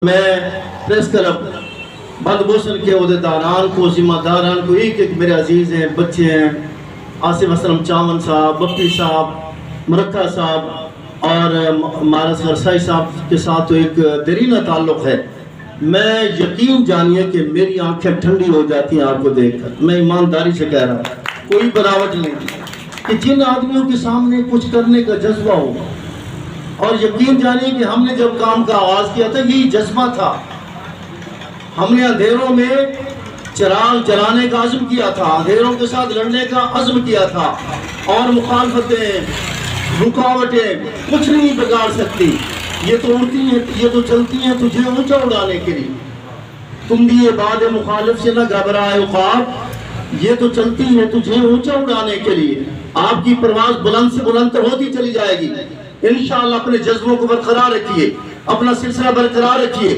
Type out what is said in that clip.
میں press club بند بوسن کے عہدیداران کو، ذمہ داران کو، ایک ایک میرے عزیز ہیں، بچے ہیں، آصف اسلم چاون صاحب، بپی صاحب، مرکہ صاحب اور مارس غرسائی صاحب کے ساتھ تو ایک دیرینہ تعلق ہے۔ میں یقین جانیے کہ میری آنکھیں ٹھنڈی ہو جاتی ہیں آپ کو دیکھ کر، میں ایمانداری سے کہہ رہا ہوں، کوئی بناوٹ نہیں، کہ جن آدمیوں کے سامنے کچھ کرنے کا جذبہ ہو، اور یقین جانیے کہ ہم نے جب کام کا آغاز کیا تھا یہی جذبہ تھا۔ ہم نے اندھیروں میں چراغ جلانے کا عزم کیا تھا، اندھیروں کے ساتھ لڑنے کا عزم کیا تھا، اور مخالفتیں، رکاوٹیں کچھ نہیں بگاڑ سکتی۔ یہ تو اڑتی ہیں، یہ تو چلتی ہیں تجھے اونچا اڑانے کے لیے۔ تم بھی یہ باد مخالف سے نہ گھبرائے عقاب، یہ تو چلتی ہیں تجھے اونچا اڑانے کے لیے۔ آپ کی پرواز بلند سے بلند تر ہوتی چلی جائے گی۔ انشاءاللہ اپنے جذبوں کو برقرار رکھیے، اپنا سلسلہ برقرار رکھیے۔